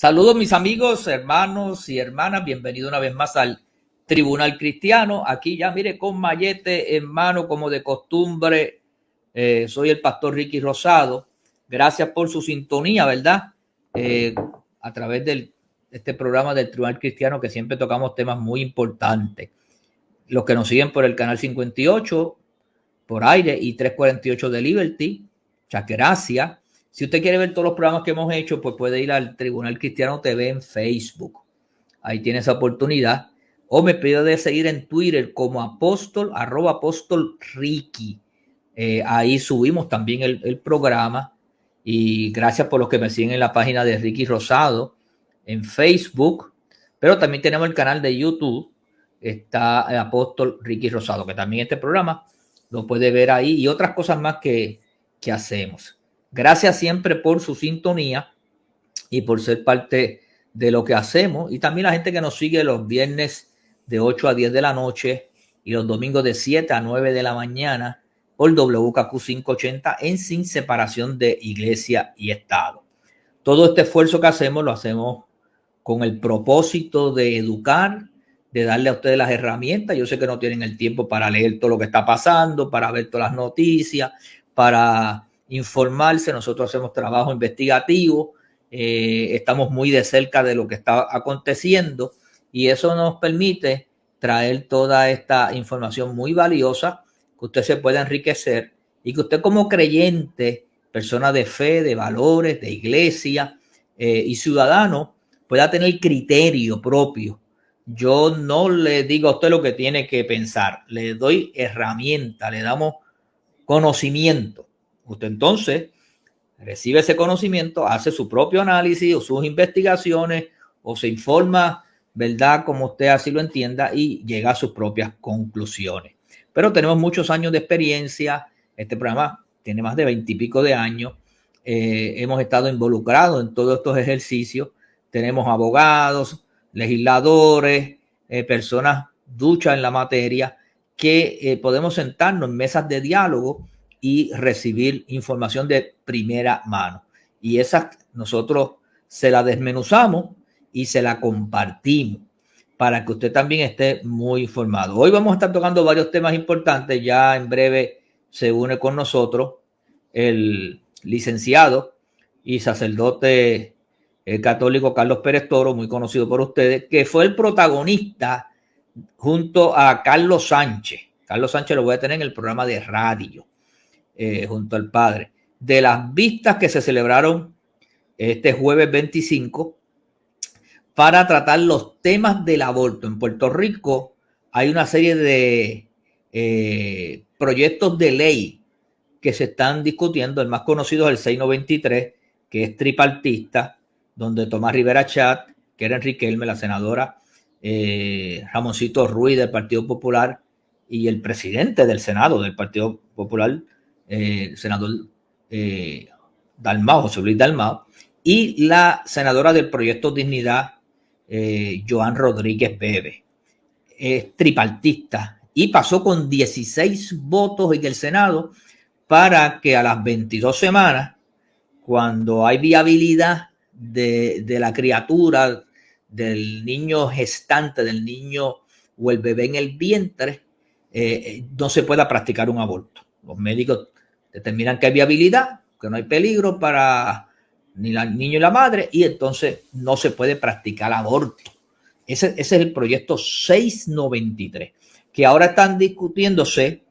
Saludos mis amigos, hermanos y hermanas, bienvenido una vez más al Tribunal Cristiano. Aquí ya mire con mallete en mano como de costumbre. Soy el pastor Ricky Rosado. Gracias por su sintonía, ¿verdad? A través de este programa del Tribunal Cristiano que siempre tocamos temas muy importantes. Los que nos siguen por el canal 58, por aire y 348 de Liberty, muchas gracias. Si usted quiere ver todos los programas que hemos hecho, pues puede ir al Tribunal Cristiano TV en Facebook. Ahí tiene esa oportunidad. O me pide seguir en Twitter como apóstol, @apóstol Ricky. Ahí subimos también el programa. Y gracias por los que me siguen en la página de Ricky Rosado en Facebook. Pero también tenemos el canal de YouTube. Está el apóstol Ricky Rosado, que también este programa lo puede ver ahí y otras cosas más que hacemos. Gracias siempre por su sintonía y por ser parte de lo que hacemos. Y también la gente que nos sigue los viernes de 8 a 10 de la noche y los domingos de 7 a 9 de la mañana por WKQ 580 en Sin Separación de Iglesia y Estado. Todo este esfuerzo que hacemos lo hacemos con el propósito de educar, de darle a ustedes las herramientas. Yo sé que no tienen el tiempo para leer todo lo que está pasando, para ver todas las noticias, para informarse. Nosotros hacemos trabajo investigativo, estamos muy de cerca de lo que está aconteciendo y eso nos permite traer toda esta información muy valiosa que usted se pueda enriquecer y que usted como creyente, persona de fe, de valores, de iglesia y ciudadano pueda tener criterio propio. Yo no le digo a usted lo que tiene que pensar, le doy herramienta, le damos conocimiento. Usted entonces recibe ese conocimiento, hace su propio análisis o sus investigaciones o se informa, ¿verdad? Como usted así lo entienda y llega a sus propias conclusiones. Pero tenemos muchos años de experiencia. Este programa tiene más de 20 y pico de años. Hemos estado involucrados en todos estos ejercicios. Tenemos abogados, legisladores, personas duchas en la materia que podemos sentarnos en mesas de diálogo y recibir información de primera mano. Y esa nosotros se la desmenuzamos y se la compartimos para que usted también esté muy informado. Hoy vamos a estar tocando varios temas importantes. Ya en breve se une con nosotros el licenciado y sacerdote católico Carlos Pérez Toro, muy conocido por ustedes, que fue el protagonista junto a Carlos Sánchez. Carlos Sánchez lo voy a tener en el programa de radio, junto al padre, de las vistas que se celebraron este jueves 25 para tratar los temas del aborto. En Puerto Rico hay una serie de proyectos de ley que se están discutiendo. El más conocido es el 693, que es tripartista, donde Tomás Rivera Chat, Keren Riquelme, la senadora Ramoncito Ruiz del Partido Popular y el presidente del Senado del Partido Popular, el senador Dalmau, José Luis Dalmau, y la senadora del Proyecto Dignidad, Joan Rodríguez Bebe. Es tripartista y pasó con 16 votos en el Senado para que a las 22 semanas, cuando hay viabilidad de la criatura, del niño gestante, del niño o el bebé en el vientre, no se pueda practicar un aborto. Los médicos determinan que hay viabilidad, que no hay peligro para ni el niño y la madre, y entonces no se puede practicar aborto. Ese es el proyecto 693, que ahora están discutiéndose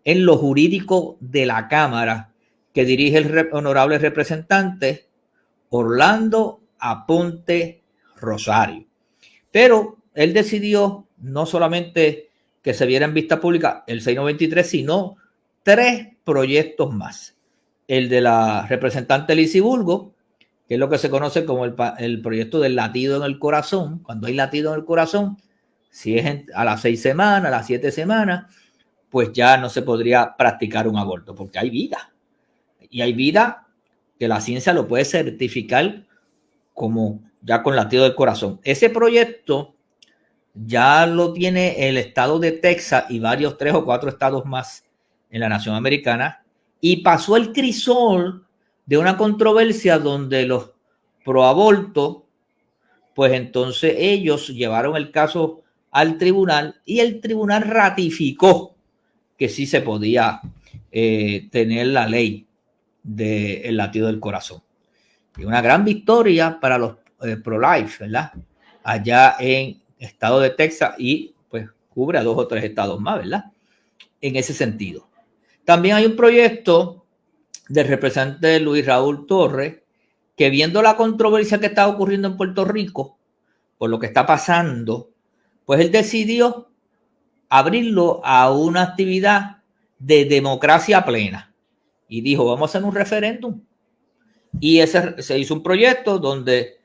en lo jurídico de la Cámara, que dirige el honorable representante Orlando Aponte Rosario. Pero él decidió no solamente que se viera en vista pública el 693, sino 3 proyectos más. El de la representante Lizy Bulgo, que es lo que se conoce como el proyecto del latido en el corazón. Cuando hay latido en el corazón, si es a las 6 semanas, a las 7 semanas, pues ya no se podría practicar un aborto, porque hay vida. Y hay vida que la ciencia lo puede certificar como ya con latido del corazón. Ese proyecto ya lo tiene el estado de Texas y varios 3 o 4 estados más en la nación americana, y pasó el crisol de una controversia donde los proabortos pues entonces ellos llevaron el caso al tribunal y el tribunal ratificó que sí se podía tener la ley del latido del corazón. Y una gran victoria para los pro-life, ¿verdad? Allá en el estado de Texas y pues cubre a 2 o 3 estados más, ¿verdad? En ese sentido. También hay un proyecto del representante Luis Raúl Torres que, viendo la controversia que está ocurriendo en Puerto Rico por lo que está pasando, pues él decidió abrirlo a una actividad de democracia plena y dijo, vamos a hacer un referéndum. Y se hizo un proyecto donde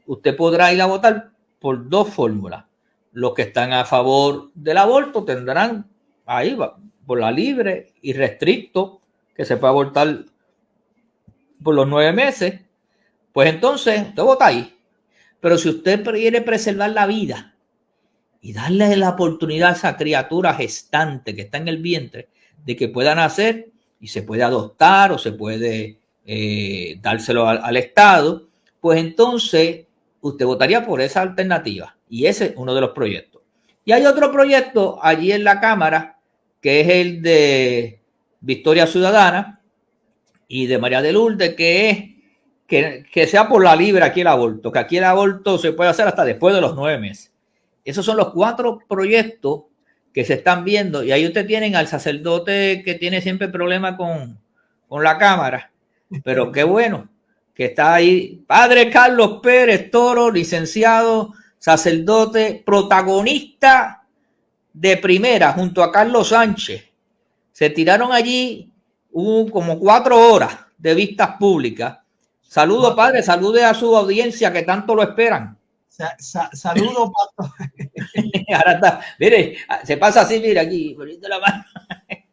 usted podrá ir a votar por 2 fórmulas. Los que están a favor del aborto tendrán ahí por la libre y restricto, que se puede abortar por los 9 meses. Pues entonces usted vota ahí. Pero si usted quiere preservar la vida y darle la oportunidad a esa criatura gestante que está en el vientre de que pueda nacer y se puede adoptar o se puede dárselo al Estado, pues entonces usted votaría por esa alternativa. Y ese es uno de los proyectos. Y hay otro proyecto allí en la Cámara, que es el de Victoria Ciudadana y de María de Lourdes, que es que sea por la libre aquí el aborto, que aquí el aborto se puede hacer hasta después de los 9 meses. Esos son los 4 proyectos que se están viendo. Y ahí usted tienen al sacerdote que tiene siempre problemas con la Cámara. Pero qué bueno que está ahí. Padre Carlos Pérez Toro, licenciado, sacerdote, protagonista de primera, junto a Carlos Sánchez. Se tiraron allí como 4 horas de vistas públicas. Saludos, padre, salude a su audiencia que tanto lo esperan. Saludos, pastor. Ahora está, mire, se pasa así, mira aquí, poniendo la mano.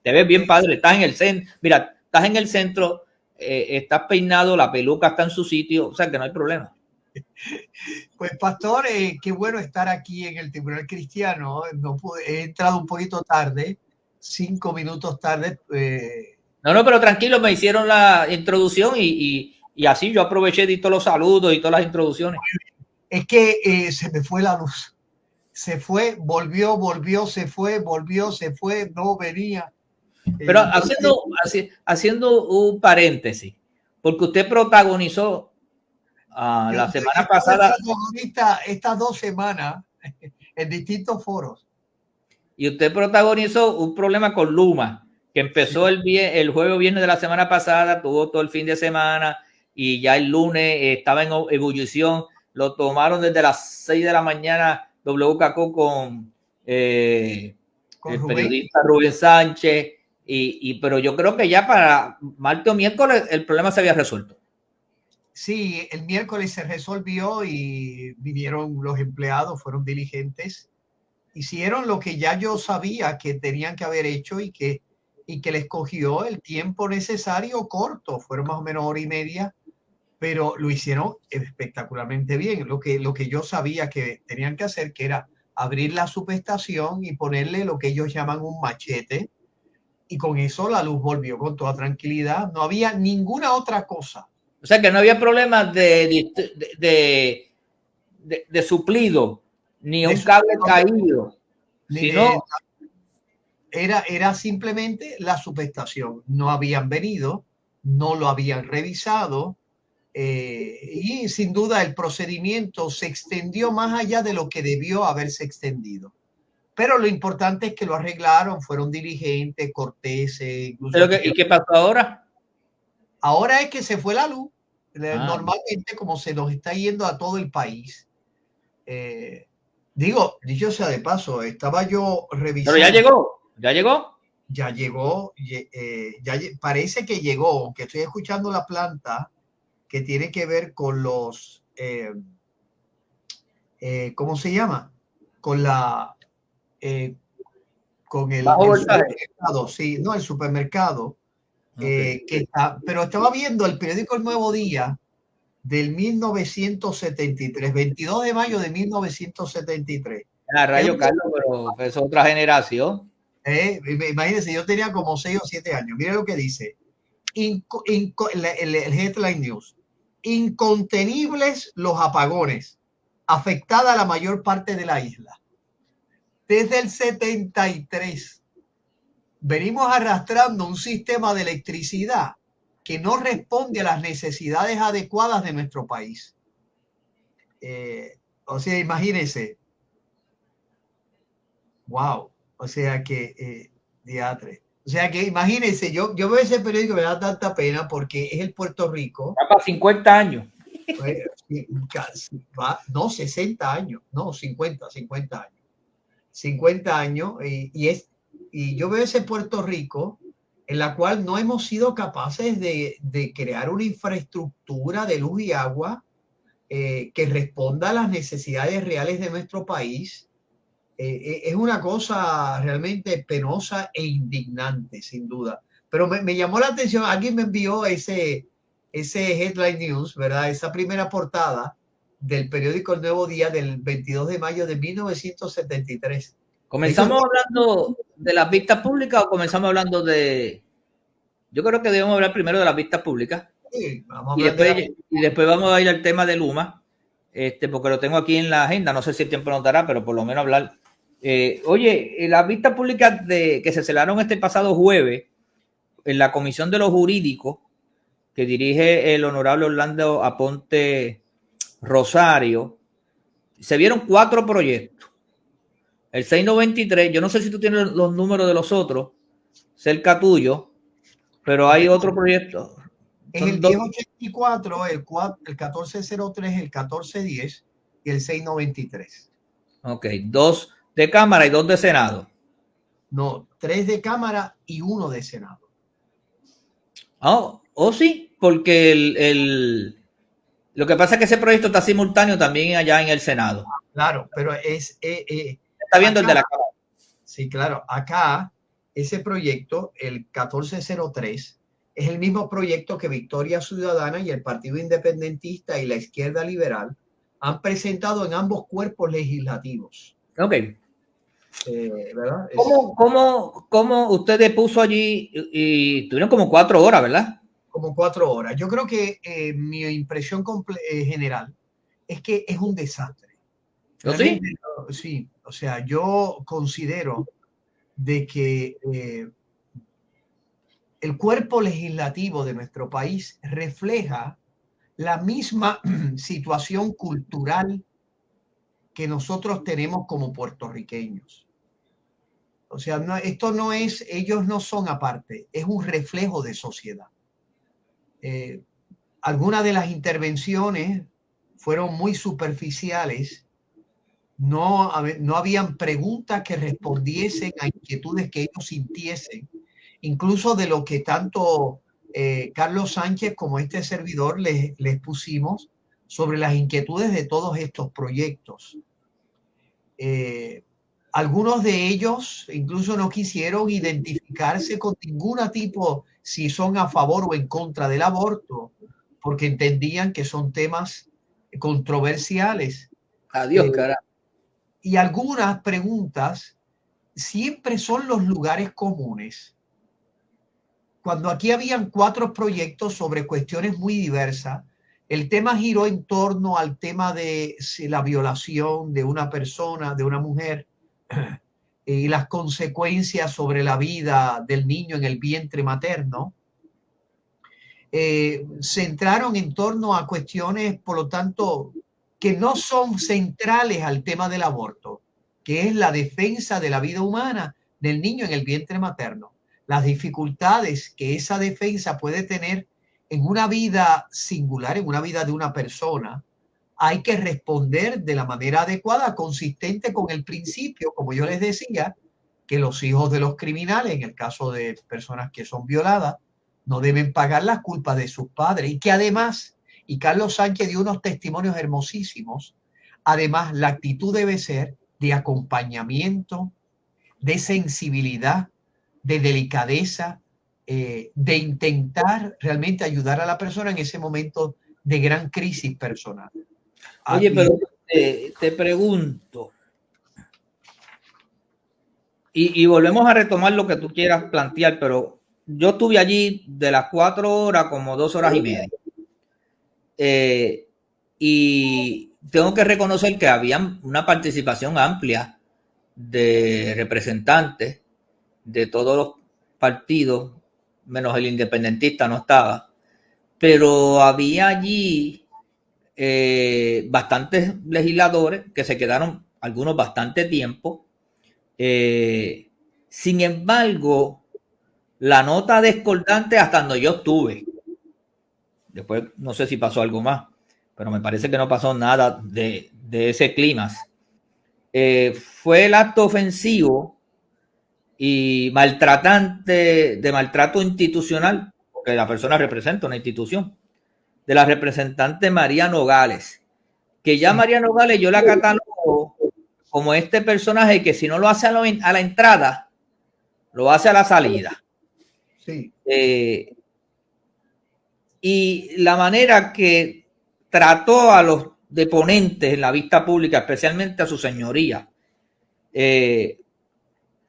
Te ves bien, padre, estás en el centro, mira, estás en el centro, estás peinado, la peluca está en su sitio, o sea que no hay problema. Pues pastor, qué bueno estar aquí en el Tribunal Cristiano. He entrado un poquito tarde, 5 minutos tarde. No, pero tranquilo, me hicieron la introducción y así yo aproveché de todos los saludos y todas las introducciones. Es que se me fue la luz. Se fue, volvió, se fue, no venía. Pero haciendo un paréntesis, porque usted protagonizó la semana pasada. Estas 2 semanas en distintos foros. Y usted protagonizó un problema con Luma, que empezó el jueves o viernes de la semana pasada, tuvo todo el fin de semana y ya el lunes estaba en ebullición. Lo tomaron desde las 6 de la mañana WKQ con el periodista Rubén Sánchez. Pero yo creo que ya para martes o miércoles el problema se había resuelto. Sí, el miércoles se resolvió y vinieron los empleados, fueron diligentes, hicieron lo que ya yo sabía que tenían que haber hecho y que les cogió el tiempo necesario corto, fueron más o menos 1 hora y media, pero lo hicieron espectacularmente bien. Lo que yo sabía que tenían que hacer, que era abrir la subestación y ponerle lo que ellos llaman un machete, y con eso la luz volvió con toda tranquilidad. No había ninguna otra cosa. O sea que no había problemas de suplido, ni un cable caído, sino era simplemente la subestación. No habían venido, no lo habían revisado, y sin duda el procedimiento se extendió más allá de lo que debió haberse extendido. Pero lo importante es que lo arreglaron, fueron diligentes, corteses. ¿Y qué pasó ahora? Ahora es que se fue la luz. Normalmente, como se nos está yendo a todo el país. Dicho sea de paso, estaba yo revisando. Pero ya llegó. Ya llegó, parece que llegó, aunque estoy escuchando la planta que tiene que ver con los, ¿cómo se llama? Con con el supermercado, sí, no, el supermercado. Okay. Pero estaba viendo el periódico El Nuevo Día del 1973, 22 de mayo de 1973. Rayo Carlos, pero es otra generación. Imagínense, yo tenía como 6 o 7 años. Mira lo que dice. El headline news. Incontenibles los apagones. afectada la mayor parte de la isla. Desde el 73 venimos arrastrando un sistema de electricidad que no responde a las necesidades adecuadas de nuestro país. O sea, imagínense. Wow. O sea que, diatre. O sea que imagínense, yo veo ese periódico, me da tanta pena porque es el Puerto Rico. Ya para 50 años. No, 60 años, no, 50 años. 50 años y yo veo ese Puerto Rico en la cual no hemos sido capaces de crear una infraestructura de luz y agua que responda a las necesidades reales de nuestro país. Es una cosa realmente penosa e indignante, sin duda. Pero me llamó la atención, alguien me envió ese headline news, ¿verdad? Esa primera portada del periódico El Nuevo Día del 22 de mayo de 1973. ¿Comenzamos hablando de las vistas públicas o comenzamos hablando de...? Yo creo que debemos hablar primero de las vistas públicas. Sí, y después vamos a ir al tema de Luma, porque lo tengo aquí en la agenda. No sé si el tiempo nos dará, pero por lo menos hablar. Las vistas públicas que se celebraron este pasado jueves en la Comisión de los Jurídicos, que dirige el honorable Orlando Aponte Rosario, se vieron 4 proyectos. El 693, yo no sé si tú tienes los números de los otros cerca tuyo, pero hay otro proyecto. Es el 1084, el 1403, el 1410 y el 693. Ok, 2 de Cámara y 2 de Senado. No, 3 de Cámara y 1 de Senado. Sí, porque lo que pasa es que ese proyecto está simultáneo también allá en el Senado. Claro, pero está viendo acá, el de la Cámara. Sí, claro. Acá, ese proyecto, el 1403, es el mismo proyecto que Victoria Ciudadana y el Partido Independentista y la Izquierda Liberal han presentado en ambos cuerpos legislativos. Ok. ¿Verdad? ¿Cómo ustedes puso allí y tuvieron como 4 horas, ¿verdad? Como 4 horas. Yo creo que mi impresión general es que es un desastre. ¿Sí? Sí, o sea, yo considero de que el cuerpo legislativo de nuestro país refleja la misma situación cultural que nosotros tenemos como puertorriqueños. O sea, esto no es, ellos no son aparte, es un reflejo de sociedad. Algunas de las intervenciones fueron muy superficiales. No habían preguntas que respondiesen a inquietudes que ellos sintiesen, incluso de lo que tanto Carlos Sánchez como este servidor les pusimos sobre las inquietudes de todos estos proyectos. Algunos de ellos incluso no quisieron identificarse con ningún tipo, si son a favor o en contra del aborto, porque entendían que son temas controversiales. Adiós, carajo. Y algunas preguntas siempre son los lugares comunes. Cuando aquí habían 4 proyectos sobre cuestiones muy diversas, el tema giró en torno al tema de la violación de una persona, de una mujer, y las consecuencias sobre la vida del niño en el vientre materno. Se centraron en torno a cuestiones, por lo tanto, que no son centrales al tema del aborto, que es la defensa de la vida humana del niño en el vientre materno. Las dificultades que esa defensa puede tener en una vida singular, en una vida de una persona, hay que responder de la manera adecuada, consistente con el principio, como yo les decía, que los hijos de los criminales, en el caso de personas que son violadas, no deben pagar las culpas de sus padres y que además, y Carlos Sánchez dio unos testimonios hermosísimos, además la actitud debe ser de acompañamiento, de sensibilidad, de delicadeza, de intentar realmente ayudar a la persona en ese momento de gran crisis personal. Oye, pero te pregunto, y volvemos a retomar lo que tú quieras plantear, pero yo estuve allí de las 4 horas como 2 horas y media. Y tengo que reconocer que había una participación amplia de representantes de todos los partidos, menos el independentista no estaba, pero había allí bastantes legisladores que se quedaron, algunos bastante tiempo. Sin embargo, la nota discordante hasta donde yo estuve, después no sé si pasó algo más, pero me parece que no pasó nada de ese clima. Fue el acto ofensivo y maltratante, de maltrato institucional, porque la persona representa una institución, de la representante María Nogales, que ya María Nogales yo la catalogo como este personaje que si no lo hace a la entrada, lo hace a la salida. Sí. Y la manera que trató a los deponentes en la vista pública, especialmente a su señoría, le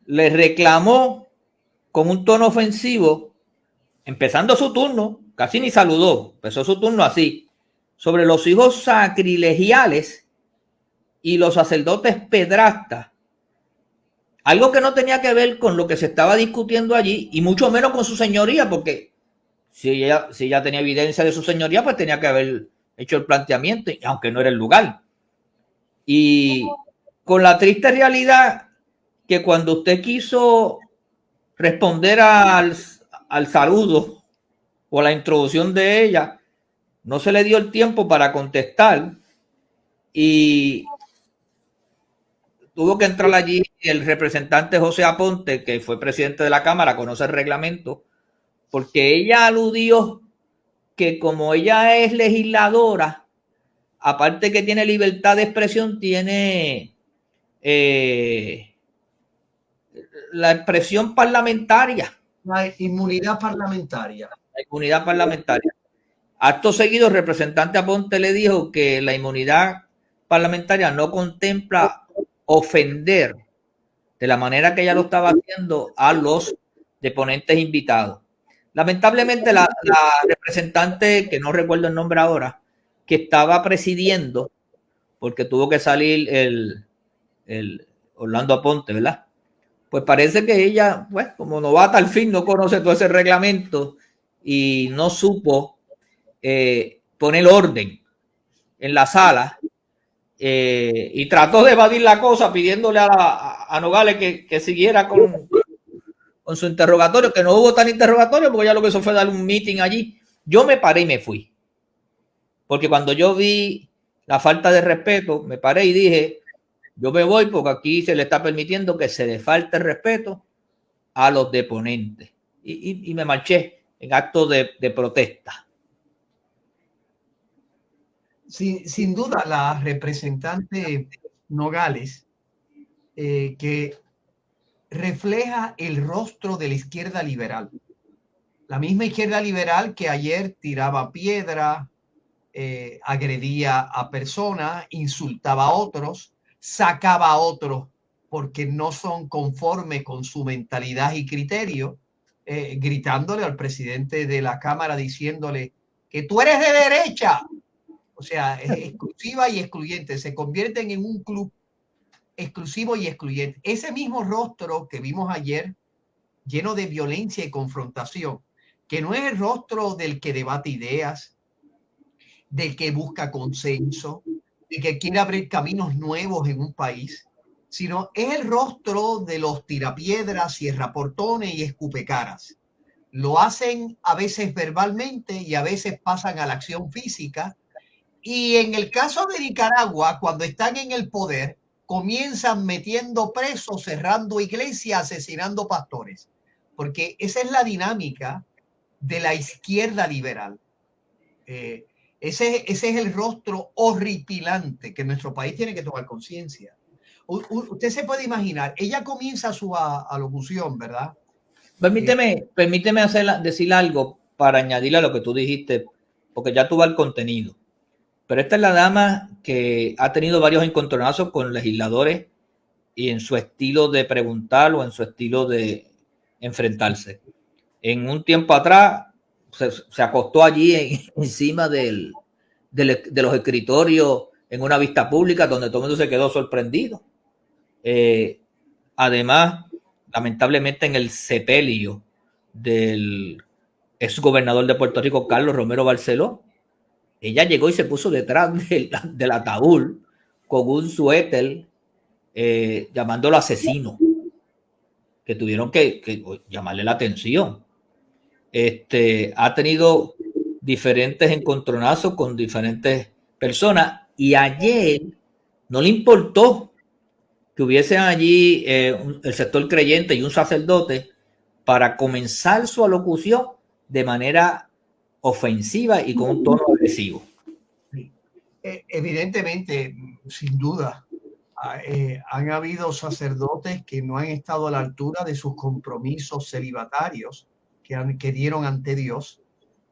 reclamó con un tono ofensivo, empezando su turno, casi ni saludó, empezó su turno así, sobre los hijos sacrilegiales y los sacerdotes pedrastas, algo que no tenía que ver con lo que se estaba discutiendo allí y mucho menos con su señoría, porque si ella tenía evidencia de su señoría, pues tenía que haber hecho el planteamiento, aunque no era el lugar. Y con la triste realidad que cuando usted quiso responder al saludo o a la introducción de ella, no se le dio el tiempo para contestar y tuvo que entrar allí el representante José Aponte, que fue presidente de la Cámara, conoce el reglamento, porque ella aludió que como ella es legisladora, aparte que tiene libertad de expresión, tiene la expresión parlamentaria. La inmunidad parlamentaria. La inmunidad parlamentaria. Acto seguido, el representante Aponte le dijo que la inmunidad parlamentaria no contempla ofender de la manera que ella lo estaba haciendo a los deponentes invitados. Lamentablemente, la representante, que no recuerdo el nombre ahora, que estaba presidiendo, porque tuvo que salir el Orlando Aponte, ¿verdad? Pues parece que ella, pues, como novata al fin, no conoce todo ese reglamento y no supo poner orden en la sala y trató de evadir la cosa pidiéndole a Nogales que siguiera con su interrogatorio, que no hubo tan interrogatorio porque ya lo que hizo fue dar un meeting allí. Yo me paré y me fui. Porque cuando yo vi la falta de respeto, me paré y dije, yo me voy porque aquí se le está permitiendo que se le falte el respeto a los deponentes. Y me marché en acto de protesta. Sin duda, la representante Nogales, que refleja el rostro de la izquierda liberal. La misma izquierda liberal que ayer tiraba piedra, agredía a personas, insultaba a otros, sacaba a otros porque no son conformes con su mentalidad y criterio, gritándole al presidente de la Cámara diciéndole que tú eres de derecha. O sea, es exclusiva y excluyente. Se convierten en un club exclusivo y excluyente. Ese mismo rostro que vimos ayer, lleno de violencia y confrontación, que no es el rostro del que debate ideas, del que busca consenso, de que quiere abrir caminos nuevos en un país, sino es el rostro de los tirapiedras, cierraportones y escupecaras. Lo hacen a veces verbalmente y a veces pasan a la acción física. Y en el caso de Nicaragua, cuando están en el poder, comienzan metiendo presos, cerrando iglesias, asesinando pastores, porque esa es la dinámica de la izquierda liberal. Ese es el rostro horripilante que nuestro país tiene que tomar conciencia. Usted se puede imaginar, ella comienza su alocución, ¿verdad? Permíteme decir algo para añadirle a lo que tú dijiste, porque ya tú vas al contenido. Pero esta es la dama que ha tenido varios encontronazos con legisladores y en su estilo de preguntar o en su estilo de enfrentarse. En un tiempo atrás se acostó allí encima de los escritorios en una vista pública donde todo el mundo se quedó sorprendido. Además, lamentablemente en el sepelio del ex gobernador de Puerto Rico, Carlos Romero Barceló, ella llegó y se puso detrás del ataúd con un suéter llamándolo asesino, que tuvieron que llamarle la atención. Ha tenido diferentes encontronazos con diferentes personas y ayer no le importó que hubiesen allí el sector creyente y un sacerdote para comenzar su alocución de manera ofensiva y con un tono agresivo. Evidentemente, sin duda, han habido sacerdotes que no han estado a la altura de sus compromisos celibatarios que dieron ante Dios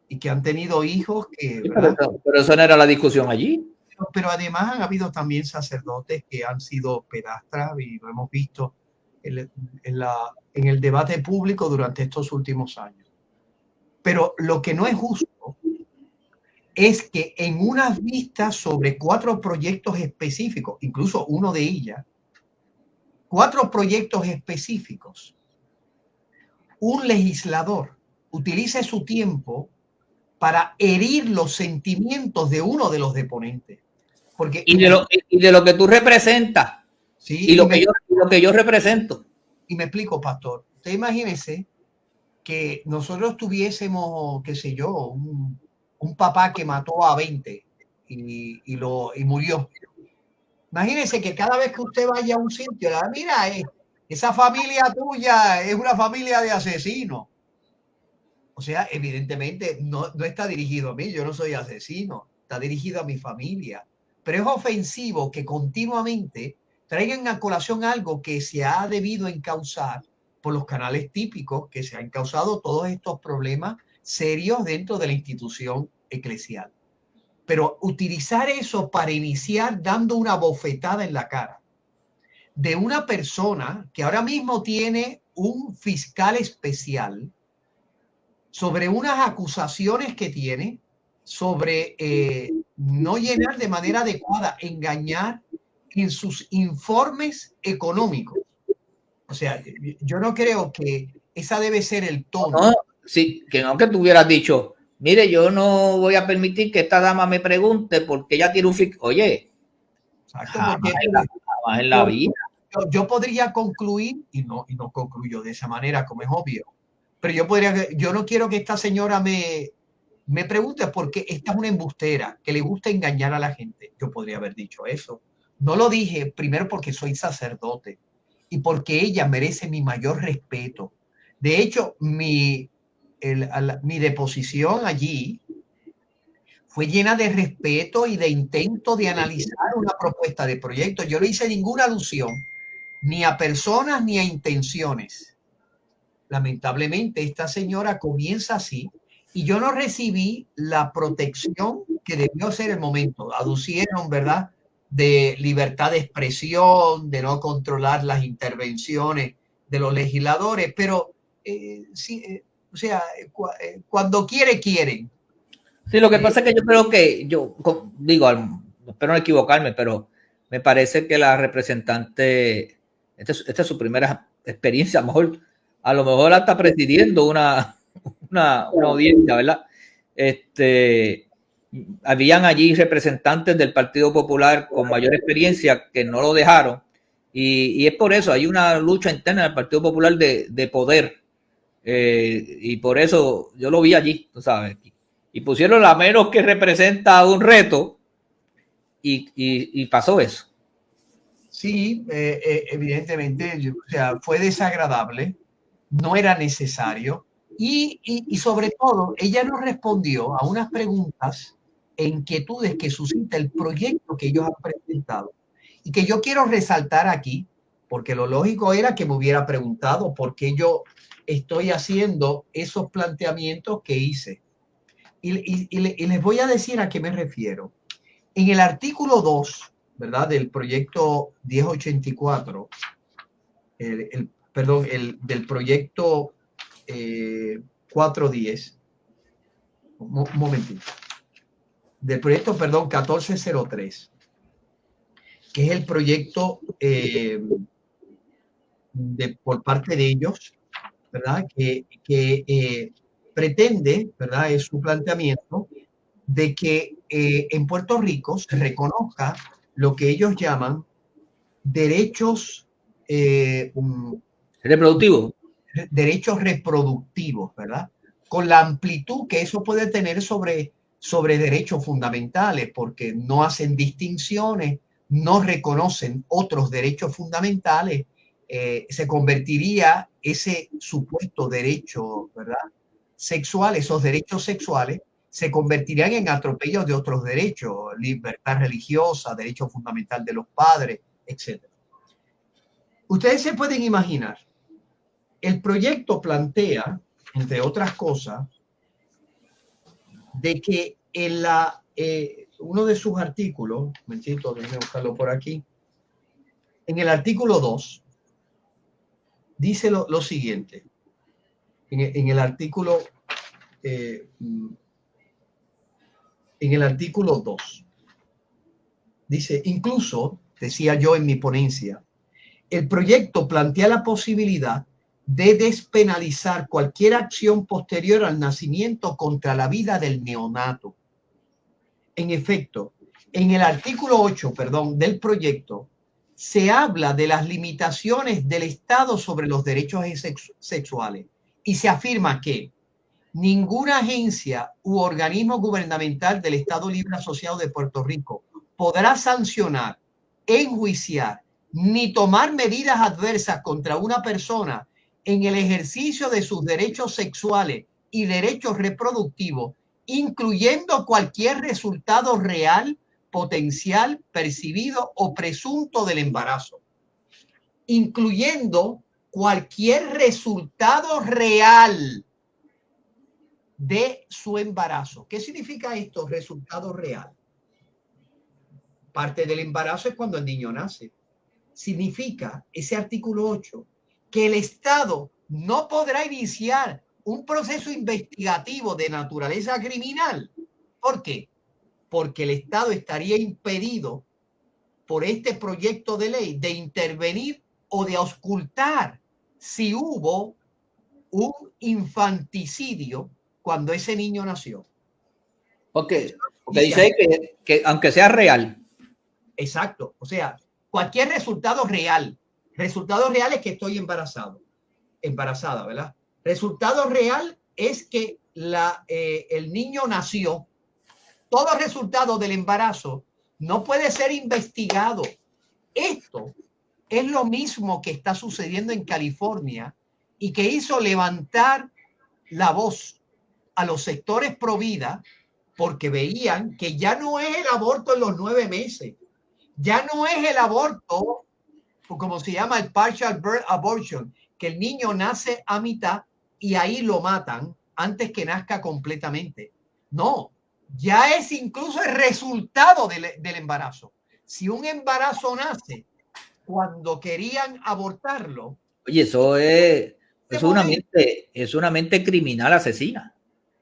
y que han tenido hijos que... Sí, pero eso no era la discusión allí. Pero además han habido también sacerdotes que han sido pedastras y lo hemos visto en el debate público durante estos últimos años. Pero lo que no es justo es que en unas vistas sobre 4 proyectos específicos, incluso uno de ellas, 4 proyectos específicos, un legislador utilice su tiempo para herir los sentimientos de uno de los deponentes. Porque, y de lo que tú representas, sí, y lo que yo represento. Y me explico, pastor. Usted imagínese que nosotros tuviésemos, qué sé yo, un papá que mató a 20 y murió. Imagínese que cada vez que usted vaya a un sitio, mira, esa familia tuya es una familia de asesinos. O sea, evidentemente no está dirigido a mí, yo no soy asesino, está dirigido a mi familia. Pero es ofensivo que continuamente traigan a colación algo que se ha debido encauzar por los canales típicos, que se han causado todos estos problemas serios dentro de la institución eclesial. Pero utilizar eso para iniciar dando una bofetada en la cara de una persona que ahora mismo tiene un fiscal especial sobre unas acusaciones que tiene, sobre no llenar de manera adecuada, engañar en sus informes económicos. O sea, yo no creo que esa debe ser el tono. No, sí, que no que tú hubieras dicho, mire, yo no voy a permitir que esta dama me pregunte porque ella tiene un fiscal. Oye, Exacto, jamás en la vida. Yo podría concluir, y no concluyo de esa manera, como es obvio, pero yo no quiero que esta señora me pregunte porque esta es una embustera, que le gusta engañar a la gente. Yo podría haber dicho eso. No lo dije, primero porque soy sacerdote y porque ella merece mi mayor respeto. De hecho, mi deposición allí fue llena de respeto y de intento de analizar una propuesta de proyecto. Yo no hice ninguna alusión ni a personas ni a intenciones. Lamentablemente, esta señora comienza así y yo no recibí la protección que debió ser el momento. Aducieron, ¿verdad?, de libertad de expresión, de no controlar las intervenciones de los legisladores, pero sí, o sea, cuando quieren. Sí, lo que pasa es que yo creo que, digo, espero no equivocarme, pero me parece que la representante, esta es su primera experiencia, a lo mejor hasta presidiendo una audiencia, ¿verdad? Habían allí representantes del Partido Popular con mayor experiencia que no lo dejaron, y es por eso, hay una lucha interna del Partido Popular de poder, y por eso yo lo vi allí, tú sabes, y pusieron la menos que representa un reto y pasó eso. Sí, evidentemente, o sea, fue desagradable, no era necesario y sobre todo ella no respondió a unas preguntas e inquietudes que suscita el proyecto que ellos han presentado y que yo quiero resaltar aquí, porque lo lógico era que me hubiera preguntado por qué yo estoy haciendo esos planteamientos que hice. Y les voy a decir a qué me refiero. En el artículo 2, ¿verdad?, del proyecto 1084, del proyecto 410, un momentito, del proyecto, 1403. que es el proyecto por parte de ellos, ¿verdad? Que pretende, ¿verdad? Es su planteamiento de que en Puerto Rico se reconozca lo que ellos llaman derechos reproductivo. derechos reproductivos, ¿verdad? Con la amplitud que eso puede tener sobre derechos fundamentales, porque no hacen distinciones, no reconocen otros derechos fundamentales, se convertiría ese supuesto derecho, ¿verdad? Sexual, esos derechos sexuales, se convertirían en atropellos de otros derechos, libertad religiosa, derecho fundamental de los padres, etc. Ustedes se pueden imaginar, el proyecto plantea, entre otras cosas, de que en uno de sus artículos, un momentito, déjenme buscarlo por aquí, en el artículo 2, dice lo siguiente, en el artículo 2, dice, incluso, decía yo en mi ponencia, el proyecto plantea la posibilidad de despenalizar cualquier acción posterior al nacimiento contra la vida del neonato. En efecto, en el artículo 8, del proyecto, se habla de las limitaciones del Estado sobre los derechos sexuales y se afirma que ninguna agencia u organismo gubernamental del Estado Libre Asociado de Puerto Rico podrá sancionar, enjuiciar ni tomar medidas adversas contra una persona en el ejercicio de sus derechos sexuales y derechos reproductivos, incluyendo cualquier resultado real, potencial, percibido o presunto del embarazo. Incluyendo cualquier resultado real de su embarazo. ¿Qué significa esto? Resultado real. Parte del embarazo es cuando el niño nace. Significa ese artículo 8 que el Estado no podrá iniciar un proceso investigativo de naturaleza criminal. ¿Por qué? Porque el Estado estaría impedido por este proyecto de ley de intervenir o de auscultar si hubo un infanticidio cuando ese niño nació. Porque dice que aunque sea real. Exacto. O sea, cualquier resultado real. Resultado real es que estoy embarazada, ¿verdad? Resultado real es que el niño nació. Todo resultado del embarazo no puede ser investigado. Esto es lo mismo que está sucediendo en California y que hizo levantar la voz a los sectores pro vida porque veían que ya no es el aborto en los 9 meses, ya no es el aborto, como se llama el partial birth abortion, que el niño nace a mitad y ahí lo matan antes que nazca completamente. No, ya es incluso el resultado del embarazo. Si un embarazo nace cuando querían abortarlo. Oye, eso es una mente criminal asesina.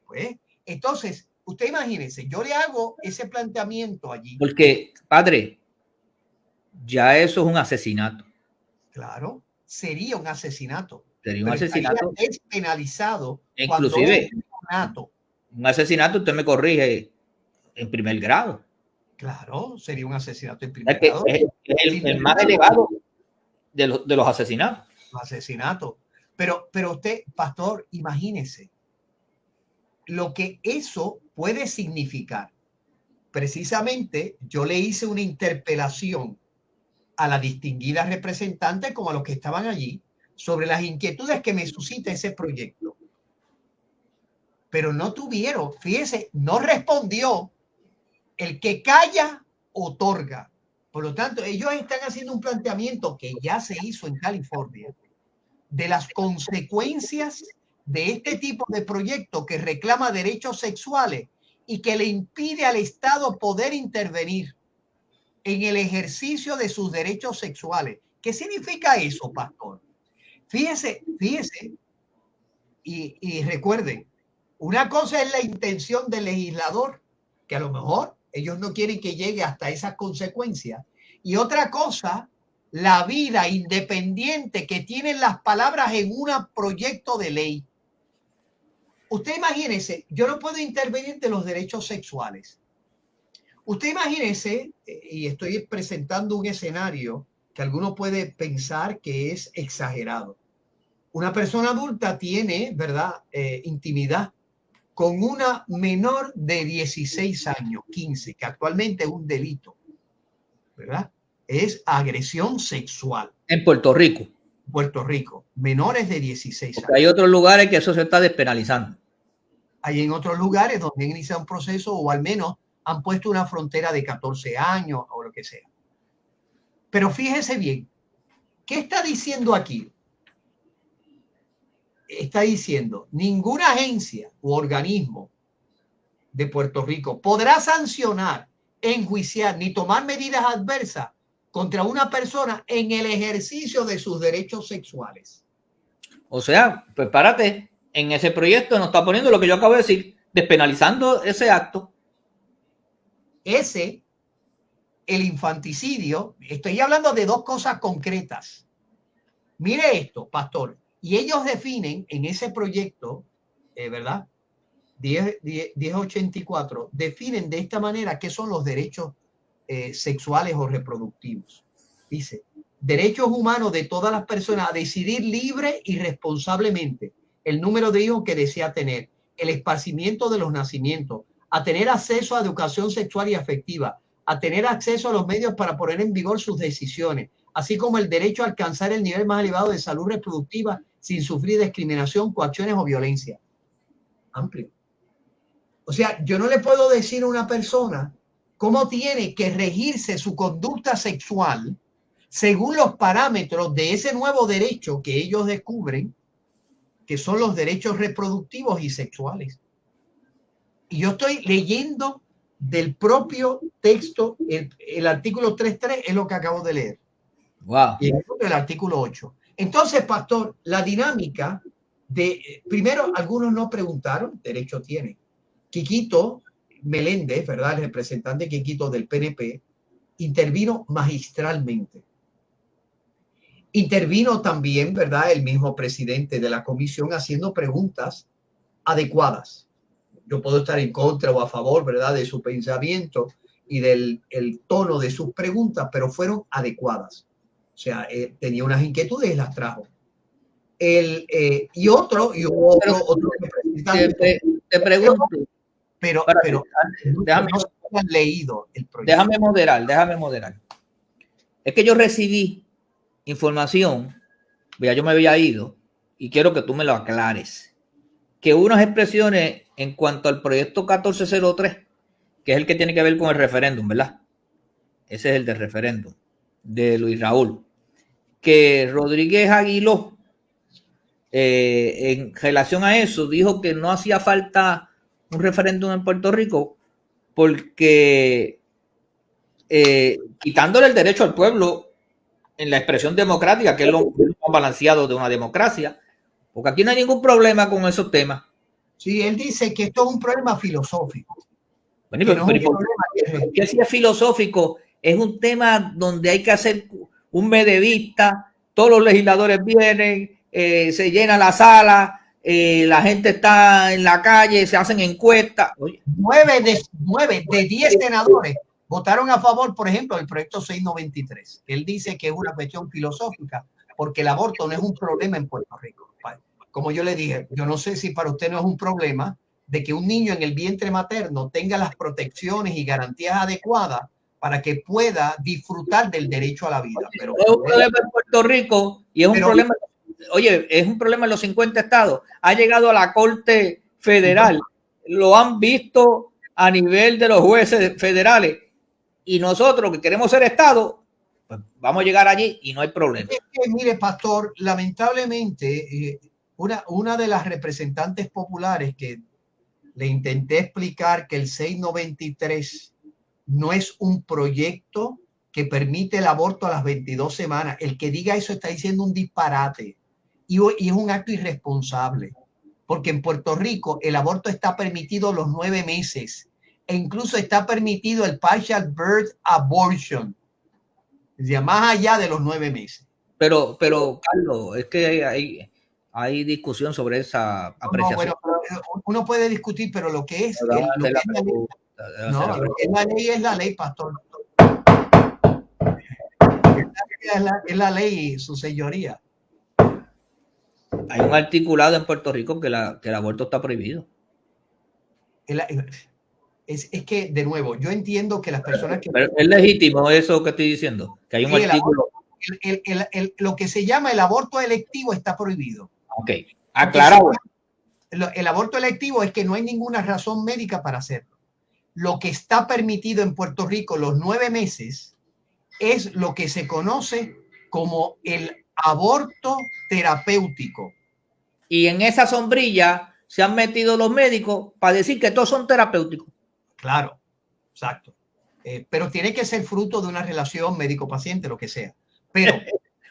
Pues, entonces, usted imagínese, yo le hago ese planteamiento allí. Porque, padre, ya eso es un asesinato. Claro, sería un asesinato. Sería un asesinato. Despenalizado. Inclusive, un asesinato, usted me corrige, en primer grado. Claro, sería un asesinato en primer grado. Es el más elevado de los asesinatos. Asesinato. Pero usted, pastor, imagínese lo que eso puede significar. Precisamente, yo le hice una interpelación a la distinguida representante como a los que estaban allí sobre las inquietudes que me suscita ese proyecto. Pero no tuvieron, fíjese, no respondió. El que calla, otorga. Por lo tanto, ellos están haciendo un planteamiento que ya se hizo en California de las consecuencias de este tipo de proyecto que reclama derechos sexuales y que le impide al Estado poder intervenir en el ejercicio de sus derechos sexuales. ¿Qué significa eso, pastor? Fíjese, y recuerden, una cosa es la intención del legislador, que a lo mejor ellos no quieren que llegue hasta esas consecuencias, Y otra cosa, la vida independiente que tienen las palabras en un proyecto de ley. Usted imagínese, yo no puedo intervenir de los derechos sexuales. Usted imagínese, y estoy presentando un escenario que alguno puede pensar que es exagerado. Una persona adulta tiene, ¿verdad?, intimidad con una menor de 16 años, 15, que actualmente es un delito, ¿verdad? Es agresión sexual. En Puerto Rico. Puerto Rico, menores de 16 Porque años. hay otros lugares que eso se está despenalizando. Hay en otros lugares donde han iniciado un proceso o al menos han puesto una frontera de 14 años o lo que sea. Pero fíjese bien, ¿qué está diciendo aquí? Está diciendo, ninguna agencia u organismo de Puerto Rico podrá sancionar, enjuiciar ni tomar medidas adversas contra una persona en el ejercicio de sus derechos sexuales. O sea, pues párate, en ese proyecto nos está poniendo lo que yo acabo de decir, despenalizando ese acto. El infanticidio, estoy hablando de dos cosas concretas. Mire esto, pastor, y ellos definen en ese proyecto, ¿verdad? 1084, definen de esta manera qué son los derechos sexuales o reproductivos. Dice, derechos humanos de todas las personas a decidir libre y responsablemente el número de hijos que desea tener, el esparcimiento de los nacimientos, a tener acceso a educación sexual y afectiva, a tener acceso a los medios para poner en vigor sus decisiones, así como el derecho a alcanzar el nivel más elevado de salud reproductiva sin sufrir discriminación, coacciones o violencia. Amplio. O sea, yo no le puedo decir a una persona cómo tiene que regirse su conducta sexual según los parámetros de ese nuevo derecho que ellos descubren, que son los derechos reproductivos y sexuales. Y yo estoy leyendo del propio texto, el artículo 3.3 es lo que acabo de leer. Wow. Y el artículo 8. Entonces, pastor, la dinámica de, primero, algunos no preguntaron, derecho tienen. Quiquito Meléndez, ¿verdad? El representante Quiquito del PNP, intervino magistralmente. Intervino también, ¿verdad?, el mismo presidente de la comisión haciendo preguntas adecuadas. Yo puedo estar en contra o a favor, ¿verdad?, de su pensamiento y del el tono de sus preguntas, pero fueron adecuadas. O sea, tenía unas inquietudes y las trajo. Y otro representante. Te pregunto. Pero déjame, no se han leído el proyecto. Déjame moderar. Es que yo recibí información, yo me había ido y quiero que tú me lo aclares. Que unas expresiones en cuanto al proyecto 1403, que es el que tiene que ver con el referéndum, ¿verdad? Ese es el del referéndum de Luis Raúl. Que Rodríguez Aguiló, en relación a eso, dijo que no hacía falta un referéndum en Puerto Rico porque quitándole el derecho al pueblo en la expresión democrática, que es lo más balanceado de una democracia, porque aquí no hay ningún problema con esos temas. Sí, él dice que esto es un problema filosófico. Bueno, porque si es filosófico, es un tema donde hay que hacer un medevista, todos los legisladores vienen, se llena la sala, la gente está en la calle, se hacen encuestas. 9 de 10 senadores votaron a favor, por ejemplo, del proyecto 693. Él dice que es una cuestión filosófica porque el aborto no es un problema en Puerto Rico. Como yo le dije, yo no sé si para usted no es un problema de que un niño en el vientre materno tenga las protecciones y garantías adecuadas para que pueda disfrutar del derecho a la vida. Pero es un problema en Puerto Rico y es un problema, oye, es un problema en los 50 estados. Ha llegado a la Corte Federal, lo han visto a nivel de los jueces federales y nosotros que queremos ser estado, pues vamos a llegar allí y no hay problema. Es que, mire, pastor, lamentablemente, una de las representantes populares que le intenté explicar que el 693 no es un proyecto que permite el aborto a las 22 semanas. El que diga eso está diciendo un disparate y es un acto irresponsable, porque en Puerto Rico el aborto está permitido los 9 meses e incluso está permitido el partial birth abortion. ya más allá de los 9 meses. Pero Carlos, es que hay discusión sobre esa apreciación. No, bueno, uno puede discutir, pero lo que es, lo que es la ley, no, lo que es la ley, pastor. Es la ley, su señoría. Hay un articulado en Puerto Rico que el aborto está prohibido. Es que, de nuevo, yo entiendo que las personas que... Pero es legítimo eso que estoy diciendo, que hay un artículo... lo que se llama el aborto electivo está prohibido. Ok, aclarado. El aborto electivo es que no hay ninguna razón médica para hacerlo. Lo que está permitido en Puerto Rico los 9 meses es lo que se conoce como el aborto terapéutico. Y en esa sombrilla se han metido los médicos para decir que todos son terapéuticos. Claro, exacto. Pero tiene que ser fruto de una relación médico-paciente, lo que sea. Pero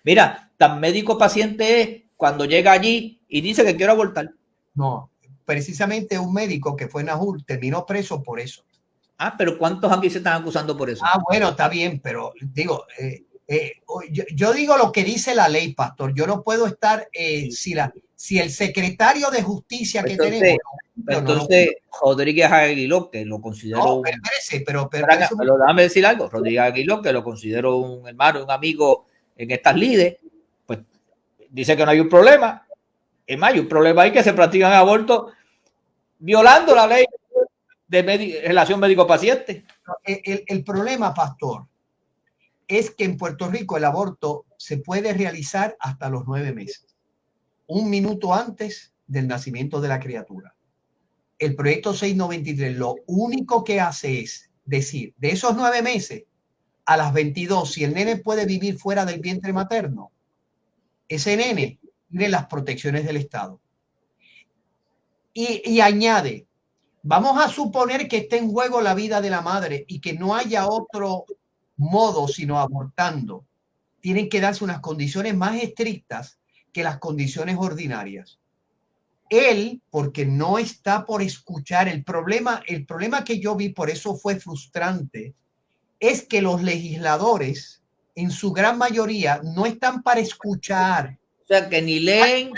mira, tan médico-paciente es cuando llega allí y dice que quiero abortar. No, precisamente un médico que fue en Najul terminó preso por eso. Ah, pero ¿cuántos aquí se están acusando por eso? Ah, bueno, está bien, pero digo, yo digo lo que dice la ley, pastor. Yo no puedo estar, si el secretario de justicia que tenemos... Entonces, Rodríguez Aguiló, que lo considero... No, pero déjame decir algo. Rodríguez Aguiló, que lo considero un hermano, un amigo en estas lides, pues dice que no hay un problema. Es más, hay un problema ahí que se practican abortos violando la ley de relación médico-paciente. El problema, pastor, es que en Puerto Rico el aborto se puede realizar hasta los 9 meses, un minuto antes del nacimiento de la criatura. El proyecto 693 lo único que hace es decir, de esos 9 meses a las 22, si el nene puede vivir fuera del vientre materno, ese nene tiene las protecciones del Estado. Y añade, vamos a suponer que esté en juego la vida de la madre y que no haya otro modo sino abortando. Tienen que darse unas condiciones más estrictas que las condiciones ordinarias. Él, porque no está por escuchar, el problema que yo vi, por eso fue frustrante, es que los legisladores, en su gran mayoría, no están para escuchar. O sea, que ni leen.